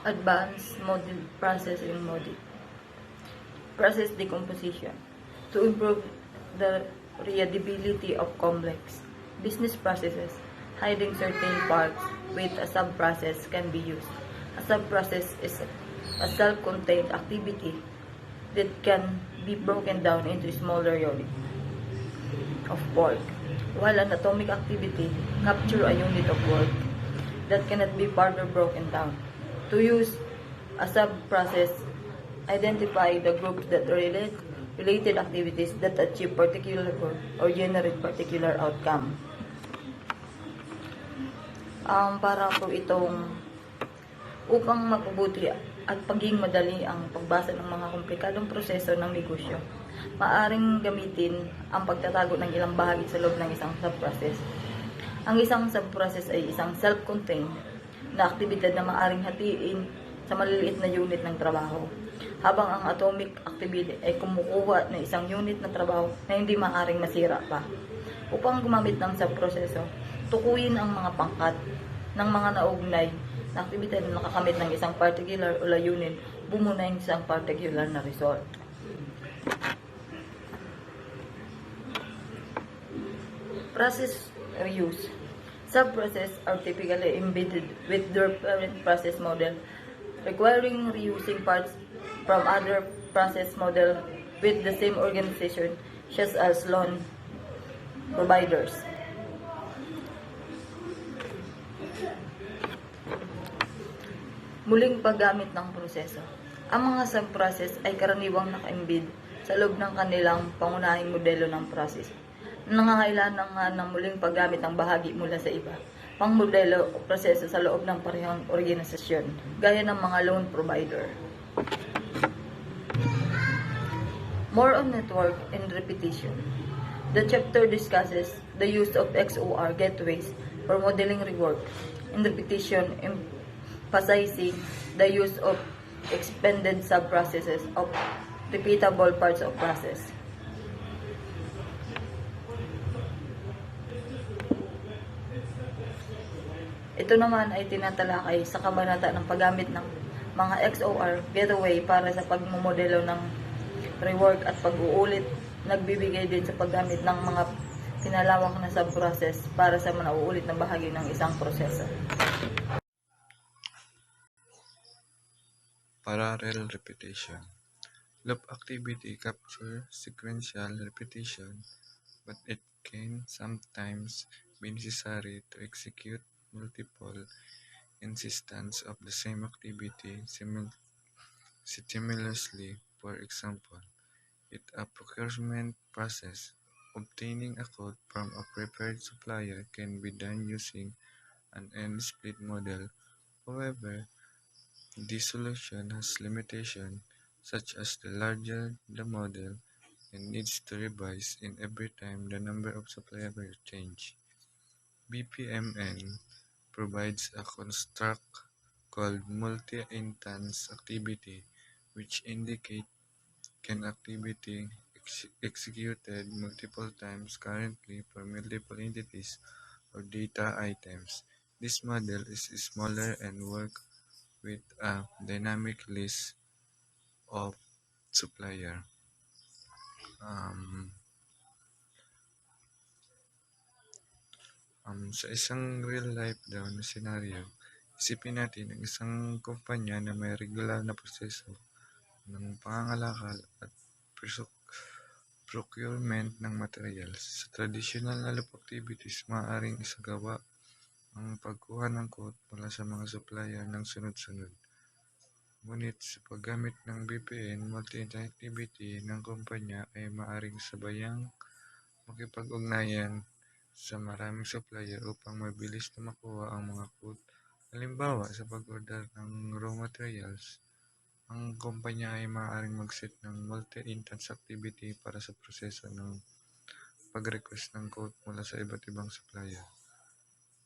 Advanced model processing model. Process decomposition. To improve the readability of complex business processes, hiding certain parts with a sub-process can be used. A sub-process is a self-contained activity that can be broken down into smaller units of work, while an atomic activity captures a unit of work that cannot be further broken down. To use a sub-process, identify the groups that relate related activities that achieve particular goal or generate particular outcome. Para po itong upang mapabuti at paging madali ang pagbasa ng mga komplikadong proseso ng negosyo, maaring gamitin ang pagtatago ng ilang bahagi sa loob ng isang sub-process. Ang isang sub-process ay isang self-contained na aktibidad na maaring hatiin sa maliliit na unit ng trabaho, habang ang atomic activity ay kumukuha ng isang unit ng trabaho na hindi maaring masira pa. Upang gumamit ng sub-proseso, tukuyin ang mga pangkat ng mga naugnay na aktibidad na nakakamit ng isang particular o layunin, bumunay ng isang particular na result. Process reuse. Sub-process are typically embedded with their parent process model, requiring reusing parts from other process model with the same organization, such as loan providers. Muling paggamit ng proseso. Ang mga sub-process ay karaniwang naka-embed sa loob ng kanilang pangunahing modelo ng process. Nangangailangan ng muling paggamit ng bahagi mula sa iba pang modelo o proseso sa loob ng parehong organisasyon, gaya ng mga loan provider. More on network and repetition. The chapter discusses the use of XOR gateways for modeling rework and repetition, emphasizing the use of expanded sub-processes of repeatable parts of process. Ito naman ay tinatalakay sa kabanata ng paggamit ng mga XOR gateway para sa pagmumodelo ng rework at pag-uulit. Nagbibigay din sa paggamit ng mga pinalawak na sub-process para sa nauulit na bahagi ng isang proseso. Parallel repetition. Loop activity captures sequential repetition, but it can sometimes be necessary to execute multiple instances of the same activity simultaneously. For example, in a procurement process, obtaining a quote from a preferred supplier can be done using an end-split model. However, this solution has limitations, such as the larger the model and needs to revise in every time the number of suppliers change. BPMN provides a construct called multi-instance activity, which indicates an activity executed multiple times currently for multiple entities or data items. This model is smaller and works with a dynamic list of suppliers. Sa isang real-life daw na senaryo, isipin natin ang isang kumpanya na may regular na proseso ng pangangalakal at procurement ng materials. Sa traditional na loop activities, maaaring isagawa ang pagkuha ng quote mula sa mga supplier ng sunod-sunod. Ngunit sa paggamit ng BPN, multi-activity ng kumpanya ay maaaring sabayang makipag-ugnayan sa maraming supplier upang mabilis na makuha ang mga quote. Halimbawa, sa pag-order ng raw materials, ang kumpanya ay maaaring mag-set ng multi-instance activity para sa proseso ng pag-request ng quote mula sa iba't ibang supplier.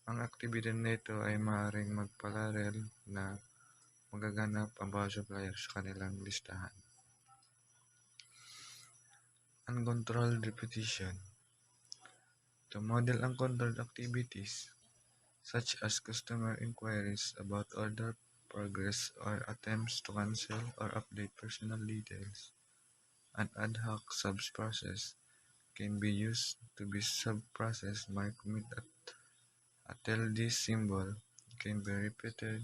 Ang aktibidad na ito ay maaaring magparalel na magaganap ang bawat supplier sa kanilang listahan. Uncontrolled repetition. To model uncontrolled activities, such as customer inquiries about order progress or attempts to cancel or update personal details. An ad hoc subprocess can be used to be subprocess marked with a tilde symbol can be repeated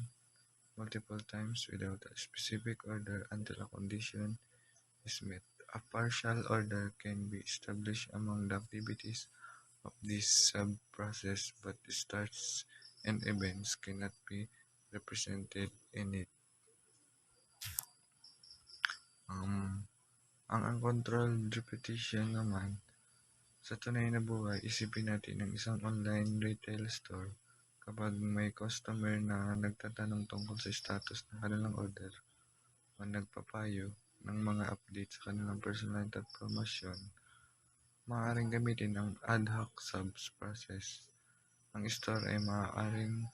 multiple times without a specific order until a condition is met. A partial order can be established among the activities of this sub-process, but starts and events cannot be represented in it. Um, ang uncontrolled repetition naman, sa tunay na buhay, isipin natin ang isang online retail store. Kapag may customer na nagtatanong tungkol sa status ng kanilang order o nagpapayo ng mga update sa kanilang personal impormasyon, maaaring gamitin ang ad hoc subs process. Ang store ay maaaring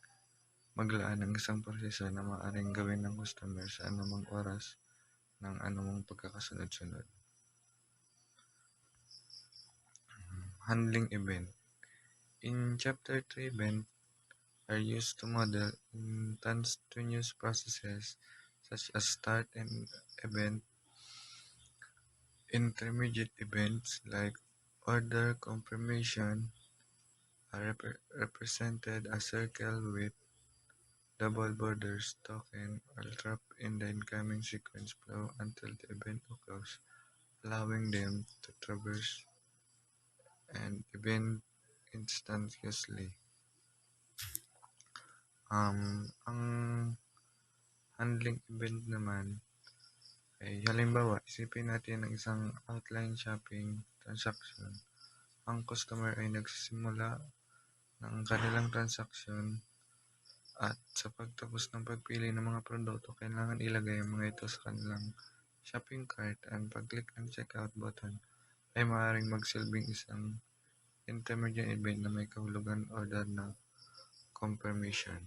maglaan ng isang proseso na maaaring gawin ng customer sa anumang oras ng anumang pagkakasunod-sunod. Handling event. In Chapter 3, events are used to model instantaneous processes such as start and event, intermediate events like order confirmation are represented as circle with double borders. Token are trapped in the incoming sequence flow until the event occurs, allowing them to traverse an event instantaneously. Ang handling event naman ay halimbawa, isipin natin ang isang outline shopping transaction. Ang customer ay nagsisimula ng kanilang transaction at sa pagtapos ng pagpili ng mga produkto, kailangan ilagay ang mga ito sa kanilang shopping cart. Ang pag-click ng checkout button ay maaaring magsilbing isang intermediate event na may kahulugan order na confirmation.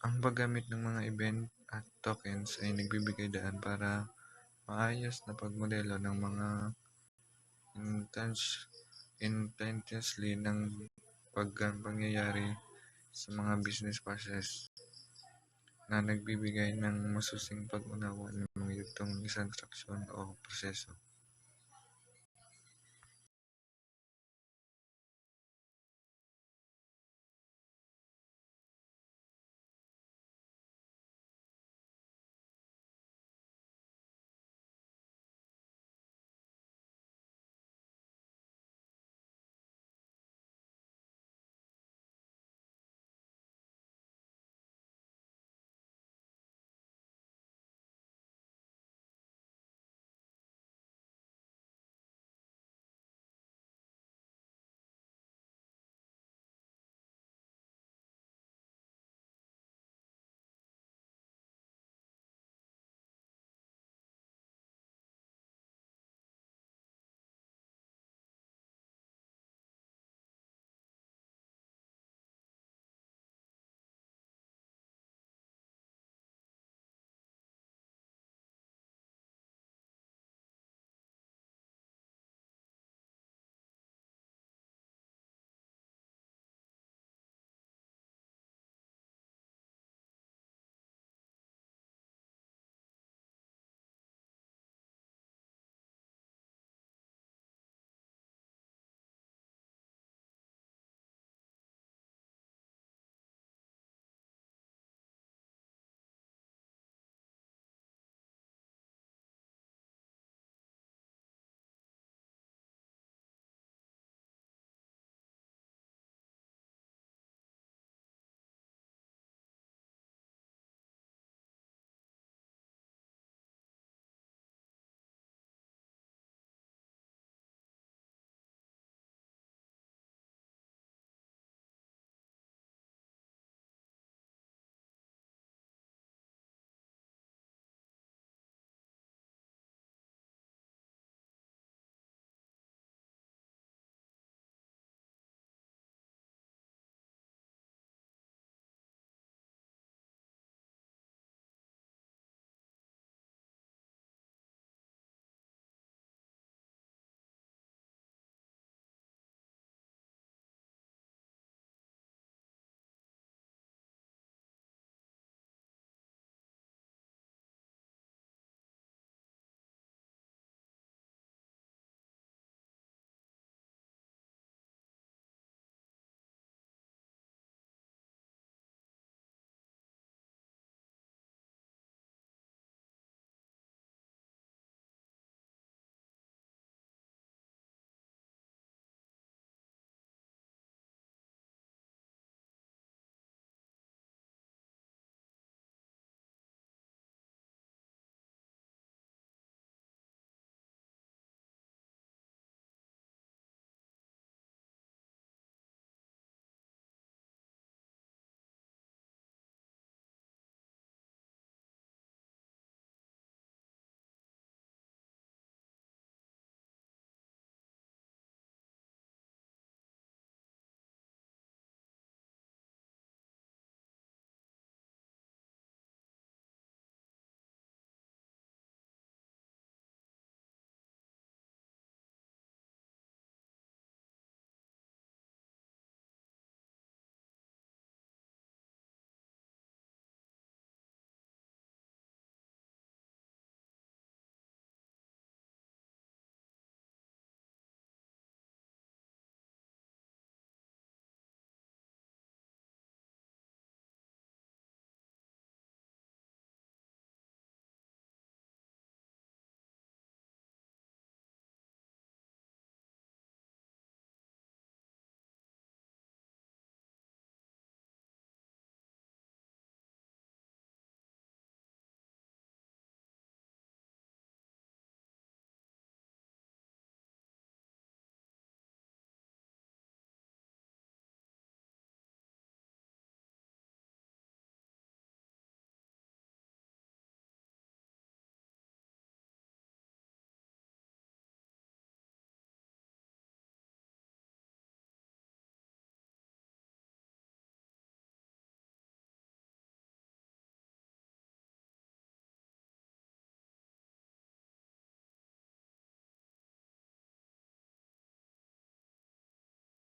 Ang paggamit ng mga event at tokens ay nagbibigay daan para maayos na pagmodelo ng mga instantaneously ng pangyayari sa mga business process na nagbibigay ng masusing pag-unawa ng mga yugtong isang transaksyon o proseso.